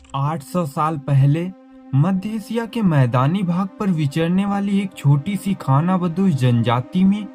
800 साल पहले मध्य एशिया के मैदानी भाग पर विचरने वाली एक छोटी सी खानाबदोश जनजाति में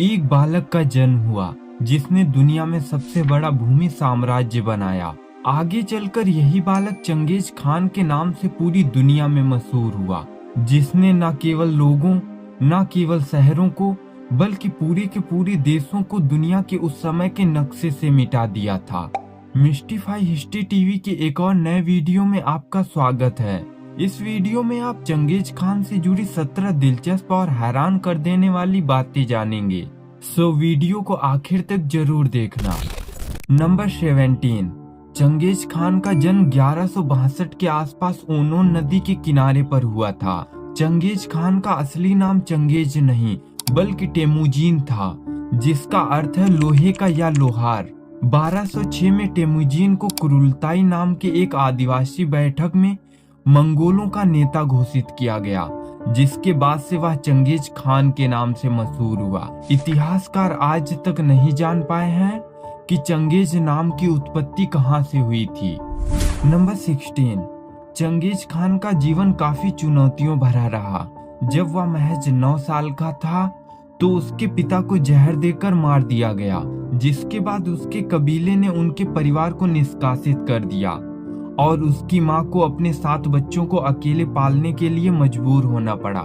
एक बालक का जन्म हुआ, जिसने दुनिया में सबसे बड़ा भूमि साम्राज्य बनाया। आगे चलकर यही बालक चंगेज खान के नाम से पूरी दुनिया में मशहूर हुआ, जिसने न केवल लोगों, न केवल शहरों को, बल्कि पूरे के पूरे देशों को दुनिया के उस समय के नक्शे से मिटा दिया था। मिस्टिफाई हिस्ट्री टीवी के एक और नए वीडियो में आपका स्वागत है। इस वीडियो में आप चंगेज खान से जुड़ी 17 दिलचस्प और हैरान कर देने वाली बातें जानेंगे, सो वीडियो को आखिर तक जरूर देखना। नंबर 17। चंगेज खान का जन्म 1162 के आसपास ओनोन नदी के किनारे पर हुआ था। चंगेज खान का असली नाम चंगेज नहीं बल्कि टेमुजीन था, जिसका अर्थ है लोहे का या लोहार। 1206 में टेमुजीन को कुरुलताई नाम के एक आदिवासी बैठक में मंगोलों का नेता घोषित किया गया, जिसके बाद से वह चंगेज खान के नाम से मशहूर हुआ। इतिहासकार आज तक नहीं जान पाए हैं कि चंगेज नाम की उत्पत्ति कहां से हुई थी। नंबर 16। चंगेज खान का जीवन काफी चुनौतियों भरा रहा। जब वह महज 9 साल का था तो उसके पिता को जहर देकर मार दिया गया, जिसके बाद उसके कबीले ने उनके परिवार को निष्कासित कर दिया और उसकी मां को अपने 7 बच्चों को अकेले पालने के लिए मजबूर होना पड़ा।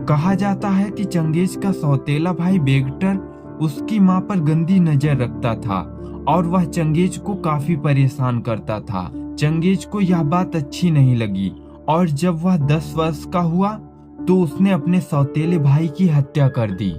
कहा जाता है कि चंगेज का सौतेला भाई बेगटर उसकी मां पर गंदी नजर रखता था और वह चंगेज को काफी परेशान करता था। चंगेज को यह बात अच्छी नहीं लगी और जब वह 10 वर्ष का हुआ तो उसने अपने सौतेले भाई की हत्या कर दी।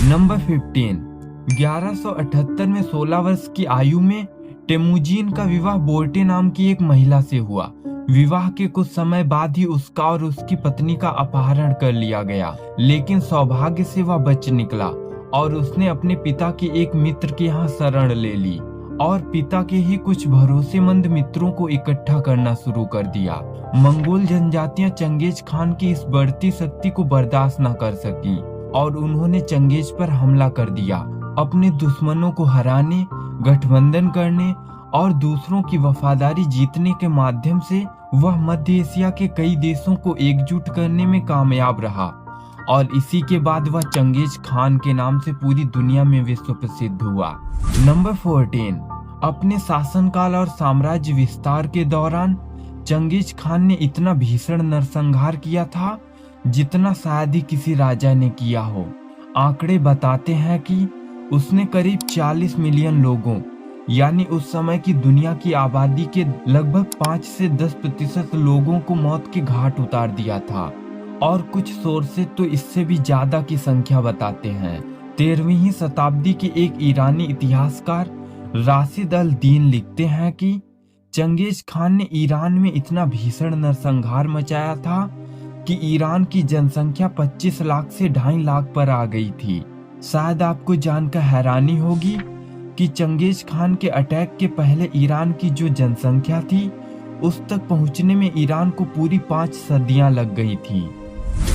नंबर 15। 1178 में 16 वर्ष की आयु में टेमुजीन का विवाह बोर्टे नाम की एक महिला से हुआ। विवाह के कुछ समय बाद ही उसका और उसकी पत्नी का अपहरण कर लिया गया, लेकिन सौभाग्य से वह बच निकला और उसने अपने पिता के एक मित्र के यहाँ शरण ले ली और पिता के ही कुछ भरोसेमंद मित्रों को इकट्ठा करना शुरू कर दिया। मंगोल जनजातियां चंगेज खान की इस बढ़ती शक्ति को बर्दाश्त न कर सकी और उन्होंने चंगेज पर हमला कर दिया। अपने दुश्मनों को हराने, गठबंधन करने और दूसरों की वफादारी जीतने के माध्यम से वह मध्य एशिया के कई देशों को एकजुट करने में कामयाब रहा और इसी के बाद वह चंगेज खान के नाम से पूरी दुनिया में विश्व प्रसिद्ध हुआ। नंबर 14। अपने शासनकाल और साम्राज्य विस्तार के दौरान चंगेज खान ने इतना भीषण नरसंहार किया था जितना शायद ही किसी राजा ने किया हो। आंकड़े बताते हैं कि उसने करीब 40 मिलियन लोगों, यानी उस समय की दुनिया की आबादी के लगभग 5 से 10% लोगों को मौत के घाट उतार दिया था और कुछ सोर्सेज तो इससे भी ज्यादा की संख्या बताते हैं। 13वीं शताब्दी के एक ईरानी इतिहासकार राशिद अल दीन लिखते हैं कि चंगेज खान ने ईरान में इतना भीषण नरसंहार मचाया था कि ईरान की जनसंख्या 25 लाख से 2.5 लाख पर आ गई थी। शायद आपको जानकर हैरानी होगी कि चंगेज खान के अटैक के पहले ईरान की जो जनसंख्या थी उस तक पहुंचने में ईरान को पूरी 5 सदियां लग गई थी।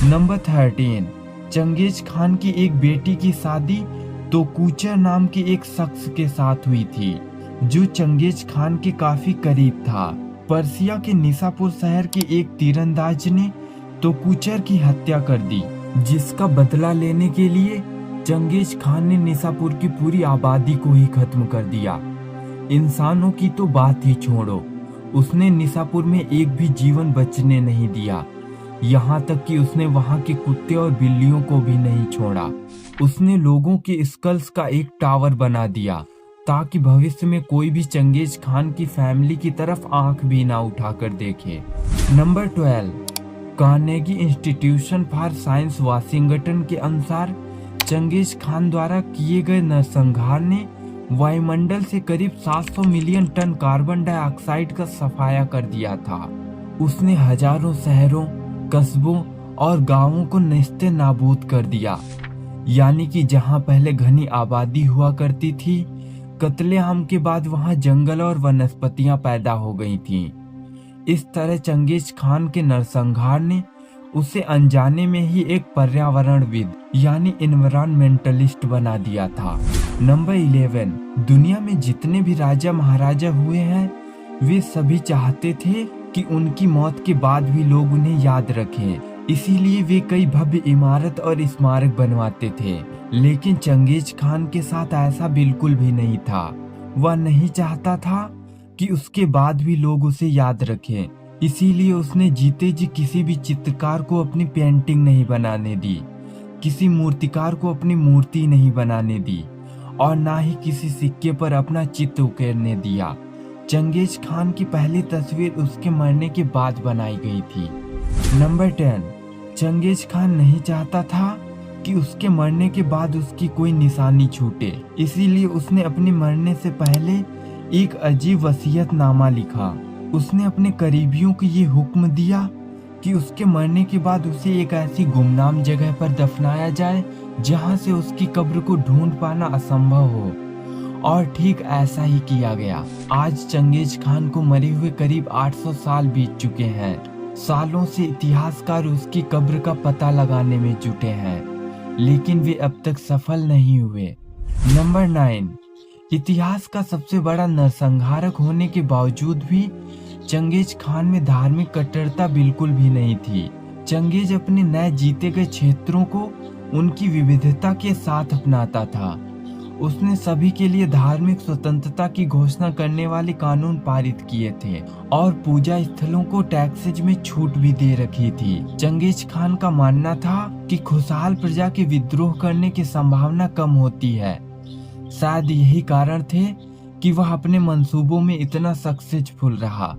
नंबर 13। चंगेज खान की एक बेटी की शादी तोकूचर नाम के एक शख्स के साथ हुई थी, जो चंगेज खान के काफी करीब था। पर्सिया के निसापुर शहर के एक तीरंदाज ने तोकूचर की हत्या कर दी, जिसका बदला लेने के लिए चंगेज खान ने निसापुर की पूरी आबादी को ही खत्म कर दिया। इंसानों की तो बात ही छोड़ो, उसने निसापुर में एक भी जीवन बचने नहीं दिया। यहाँ तक कि उसने वहाँ के कुत्ते और बिल्लियों को भी नहीं छोड़ा। उसने लोगों के स्कल्स का एक टावर बना दिया ताकि भविष्य में कोई भी चंगेज खान की फैमिली की तरफ आंख भी ना उठाकर देखे। Number 12। Carnegie institution for science Washington के अनुसार चंगेज खान द्वारा किए गए नरसंहार ने वायुमंडल से करीब 700 मिलियन टन कार्बन डाइऑक्साइड का सफाया कर दिया था। उसने हजारों शहरों, कस्बों और गांवों को नेस्ते नाबूद कर दिया, यानी कि जहां पहले घनी आबादी हुआ करती थी, कत्लेआम के बाद वहां जंगल और वनस्पतियां पैदा हो गई थीं। इस तरह चंगेज खान के नरसंहार ने उसे अनजाने में ही एक पर्यावरणविद यानी एनवायरमेंटलिस्ट बना दिया था। नंबर 11। दुनिया में जितने भी राजा महाराजा हुए हैं वे सभी चाहते थे कि उनकी मौत के बाद भी लोग उन्हें याद रखें। इसीलिए वे कई भव्य इमारत और स्मारक बनवाते थे। लेकिन चंगेज खान के साथ ऐसा बिल्कुल भी नहीं था। वह नहीं चाहता था कि उसके बाद भी लोग उसे याद रखें। इसीलिए उसने जीते जी किसी भी चित्रकार को अपनी पेंटिंग नहीं बनाने दी, किसी मूर्तिकार को अपनी मूर्ति नहीं बनाने दी और ना ही किसी सिक्के पर अपना चित्र उकेरने दिया। चंगेज खान की पहली तस्वीर उसके मरने के बाद बनाई गई थी। नंबर 10, चंगेज खान नहीं चाहता था कि उसके मरने के बाद उसकी कोई निशानी छूटे। इसीलिए उसने अपने मरने से पहले एक अजीब वसीयतनामा लिखा। उसने अपने करीबियों को ये हुक्म दिया कि उसके मरने के बाद उसे एक ऐसी गुमनाम जगह पर दफनाया जाए जहां से उसकी कब्र को ढूंढ पाना असंभव हो। और ठीक ऐसा ही किया गया। आज चंगेज खान को मरे हुए करीब 800 साल बीत चुके हैं। सालों से इतिहासकार उसकी कब्र का पता लगाने में जुटे हैं, लेकिन वे अब तक सफल नहीं हुए। नंबर 9, इतिहास का सबसे बड़ा नरसंहारक होने के बावजूद भी चंगेज खान में धार्मिक कट्टरता बिल्कुल भी नहीं थी। चंगेज अपने नए जीते गए क्षेत्रों को उनकी विविधता के साथ अपनाता था। उसने सभी के लिए धार्मिक स्वतंत्रता की घोषणा करने वाले कानून पारित किए थे और पूजा स्थलों को टैक्सेज में छूट भी दे रखी थी। चंगेज खान का मानना था कि खुशहाल प्रजा के विद्रोह करने की संभावना कम होती है। शायद यही कारण थे कि वह अपने मंसूबों में इतना सक्सेसफुल रहा।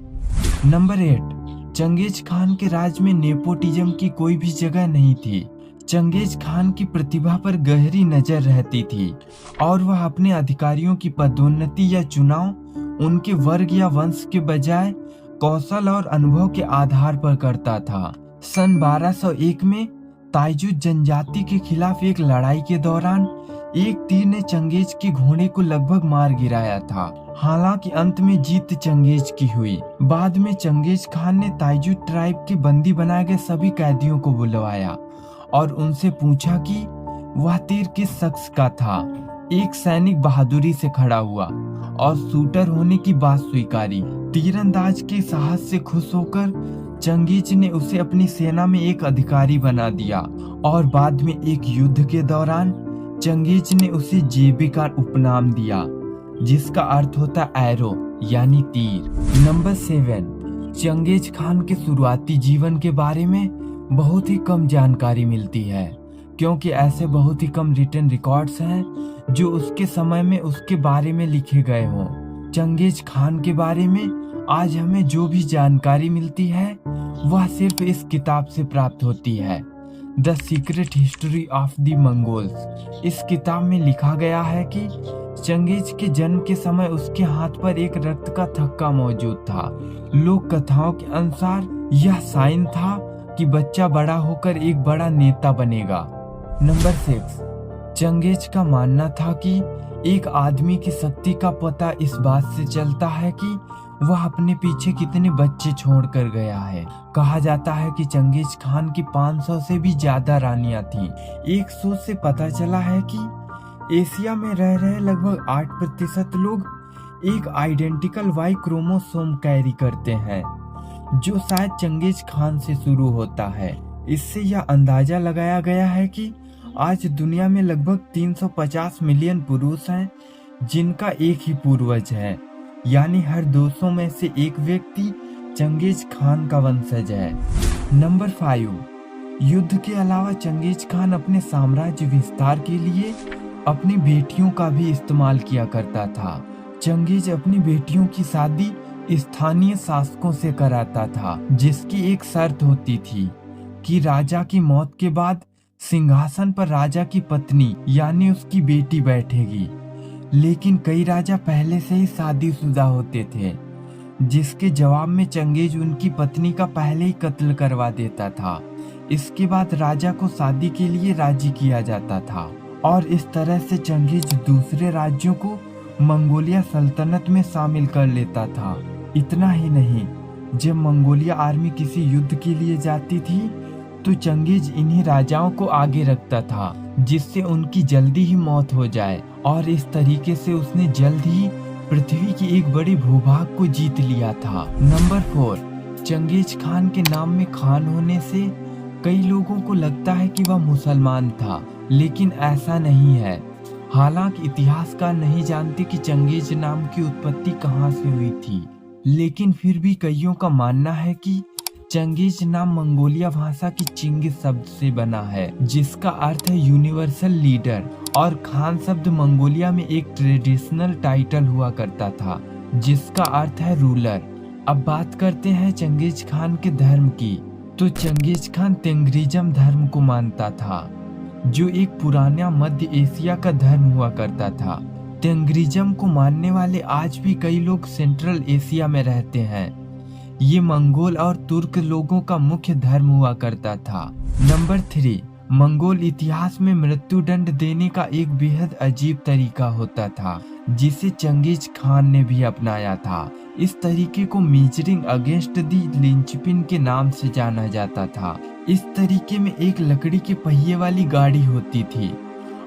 नंबर 8, चंगेज खान के राज में नेपोटिज्म की कोई भी जगह नहीं थी। चंगेज खान की प्रतिभा पर गहरी नजर रहती थी और वह अपने अधिकारियों की पदोन्नति या चुनाव उनके वर्ग या वंश के बजाय कौशल और अनुभव के आधार पर करता था। सन 1201 में ताइजुत जनजाति के खिलाफ एक लड़ाई के दौरान एक तीर ने चंगेज के घोड़े को लगभग मार गिराया था। हालांकि अंत में जीत चंगेज की हुई। बाद में चंगेज खान ने ताइजुत ट्राइब के बंदी बनाए गए सभी कैदियों को बुलवाया और उनसे पूछा कि वह तीर किस शख्स का था। एक सैनिक बहादुरी से खड़ा हुआ और शूटर होने की बात स्वीकारी। तीरंदाज के साहस से खुश होकर चंगेज ने उसे अपनी सेना में एक अधिकारी बना दिया और बाद में एक युद्ध के दौरान चंगेज ने उसे जेबे का उपनाम दिया, जिसका अर्थ होता एरो यानी तीर। नंबर 7, चंगेज खान के शुरुआती जीवन के बारे में बहुत ही कम जानकारी मिलती है, क्योंकि ऐसे बहुत ही कम रिटन रिकॉर्ड्स हैं जो उसके समय में उसके बारे में लिखे गए हों। चंगेज खान के बारे में आज हमें जो भी जानकारी मिलती है वह सिर्फ इस किताब से प्राप्त होती है, the secret history of the Mongols. इस किताब में लिखा गया है कि चंगेज के जन्म के समय उसके हाथ पर एक रक्त का थक्का मौजूद था। लोक कथाओं के अनुसार यह साइन था कि बच्चा बड़ा होकर एक बड़ा नेता बनेगा। नंबर 6, चंगेज का मानना था कि एक आदमी की शक्ति का पता इस बात से चलता है कि वह अपने पीछे कितने बच्चे छोड़कर गया है। कहा जाता है कि चंगेज खान की 500 से भी ज्यादा रानियां थीं। एक शोध से पता चला है कि एशिया में रह रहे लगभग 8% लोग एक आइडेंटिकल वाई क्रोमोसोम कैरी करते हैं, जो शायद चंगेज खान से शुरू होता है। इससे यह अंदाजा लगाया गया है कि आज दुनिया में लगभग 350 मिलियन पुरुष हैं जिनका एक ही पूर्वज है, यानी हर 200 में से एक व्यक्ति चंगेज खान का वंशज है। नंबर 5, युद्ध के अलावा चंगेज खान अपने साम्राज्य विस्तार के लिए अपनी बेटियों का भी इस्तेमाल किया करता था। चंगेज अपनी बेटियों की शादी स्थानीय शासकों से कराता था, जिसकी एक शर्त होती थी कि राजा की मौत के बाद सिंहासन पर राजा की पत्नी यानी उसकी बेटी बैठेगी। लेकिन कई राजा पहले से ही शादीशुदा होते थे, जिसके जवाब में चंगेज उनकी पत्नी का पहले ही कत्ल करवा देता था। इसके बाद राजा को शादी के लिए राजी किया जाता था और इस तरह से चंगेज दूसरे राज्यों को मंगोलिया सल्तनत में शामिल कर लेता था। इतना ही नहीं, जब मंगोलिया आर्मी किसी युद्ध के लिए जाती थी तो चंगेज इन्हीं राजाओं को आगे रखता था, जिससे उनकी जल्दी ही मौत हो जाए, और इस तरीके से उसने जल्द ही पृथ्वी की एक बड़ी भूभाग को जीत लिया था। नंबर 4, चंगेज खान के नाम में खान होने से कई लोगों को लगता है कि वह मुसलमान था, लेकिन ऐसा नहीं है। हालांकि इतिहासकार नहीं जानते कि चंगेज नाम की उत्पत्ति कहां से हुई थी, लेकिन फिर भी कईयों का मानना है कि चंगेज नाम मंगोलिया भाषा की चिंगिस शब्द से बना है, जिसका अर्थ है यूनिवर्सल लीडर, और खान शब्द मंगोलिया में एक ट्रेडिशनल टाइटल हुआ करता था जिसका अर्थ है रूलर। अब बात करते हैं चंगेज खान के धर्म की। तो चंगेज खान तेंग्रिज्म धर्म को मानता था, जो एक पुराना मध्य एशिया का धर्म हुआ करता था। तेंग्रिज्म को मानने वाले आज भी कई लोग सेंट्रल एशिया में रहते हैं। ये मंगोल और तुर्क लोगों का मुख्य धर्म हुआ करता था। नंबर 3, मंगोल इतिहास में मृत्यु दंड देने का एक बेहद अजीब तरीका होता था, जिसे चंगेज खान ने भी अपनाया था। इस तरीके को मीजरिंग अगेंस्ट दी लिंचपिन के नाम से जाना जाता था। इस तरीके में एक लकड़ी के पहिए वाली गाड़ी होती थी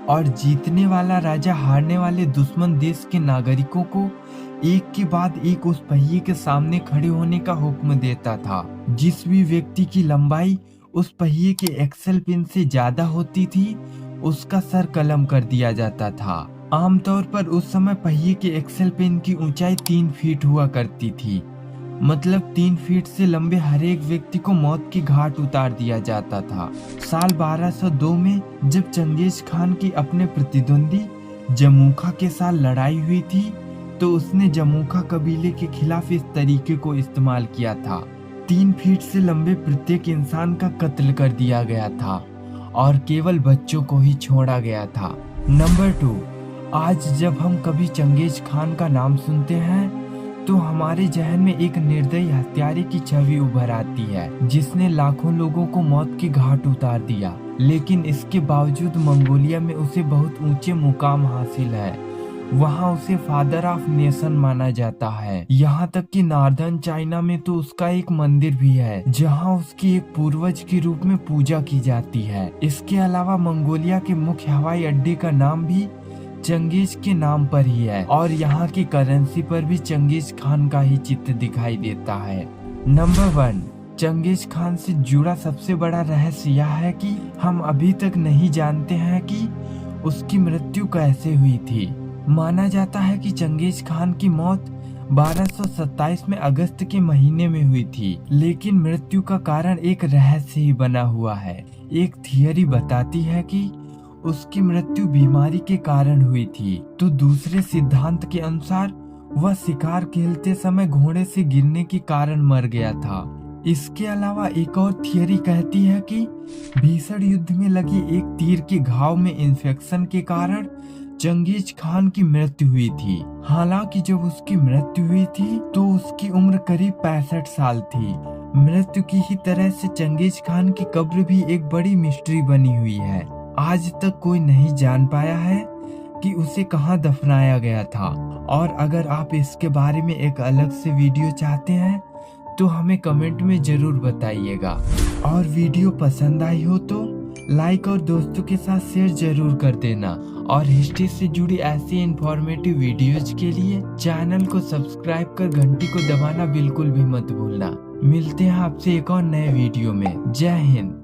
और जीतने वाला राजा हारने वाले दुश्मन देश के नागरिकों को एक के बाद एक उस पहिए के सामने खड़े होने का हुक्म देता था। जिस भी व्यक्ति की लंबाई उस पहिए के एक्सेल पिन से ज्यादा होती थी, उसका सर कलम कर दिया जाता था। आमतौर पर उस समय पहिए के एक्सेल पिन की ऊंचाई 3 फीट हुआ करती थी। मतलब 3 फीट से लंबे हर एक व्यक्ति को मौत की घाट उतार दिया जाता था। साल 1202 में जब चंगेज खान की अपने प्रतिद्वंदी जमूखा के साथ लड़ाई हुई थी, तो उसने जमूखा कबीले के खिलाफ इस तरीके को इस्तेमाल किया था। 3 फीट से लंबे प्रत्येक इंसान का कत्ल कर दिया गया था और केवल बच्चों को ही छोड़ा गया था। नंबर 2, आज जब हम कभी चंगेज खान का नाम सुनते हैं तो हमारे जहन में एक निर्दयी हत्यारे की छवि उभर आती है, जिसने लाखों लोगों को मौत की घाट उतार दिया। लेकिन इसके बावजूद मंगोलिया में उसे बहुत ऊंचे मुकाम हासिल है। वहाँ उसे फादर ऑफ नेशन माना जाता है। यहाँ तक कि नॉर्दर्न चाइना में तो उसका एक मंदिर भी है, जहाँ उसकी एक पूर्वज के रूप में पूजा की जाती है। इसके अलावा मंगोलिया के मुख्य हवाई अड्डे का नाम भी चंगेज के नाम पर ही है और यहाँ की करेंसी पर भी चंगेज खान का ही चित्र दिखाई देता है। नंबर 1, चंगेज खान से जुड़ा सबसे बड़ा रहस्य यह है कि हम अभी तक नहीं जानते हैं कि उसकी मृत्यु कैसे हुई थी। माना जाता है कि चंगेज खान की मौत 1227 में अगस्त के महीने में हुई थी, लेकिन मृत्यु का कारण एक रहस्य ही बना हुआ है। एक थियरी बताती है कि उसकी मृत्यु बीमारी के कारण हुई थी, तो दूसरे सिद्धांत के अनुसार वह शिकार खेलते समय घोड़े से गिरने के कारण मर गया था। इसके अलावा एक और थियरी कहती है कि भीषण युद्ध में लगी एक तीर के घाव में इन्फेक्शन के कारण चंगेज खान की मृत्यु हुई थी। हालांकि जब उसकी मृत्यु हुई थी तो उसकी उम्र करीब 65 साल थी। मृत्यु की ही तरह से चंगेज खान की कब्र भी एक बड़ी मिस्ट्री बनी हुई है। आज तक कोई नहीं जान पाया है कि उसे कहां दफनाया गया था। और अगर आप इसके बारे में एक अलग से वीडियो चाहते हैं तो हमें कमेंट में जरूर बताइएगा। और वीडियो पसंद आई हो तो लाइक और दोस्तों के साथ शेयर जरूर कर देना। और हिस्ट्री से जुड़ी ऐसी इंफॉर्मेटिव वीडियोज के लिए चैनल को सब्सक्राइब कर घंटी को दबाना बिल्कुल भी मत भूलना। मिलते हैं आपसे एक और नए वीडियो में। जय हिंद।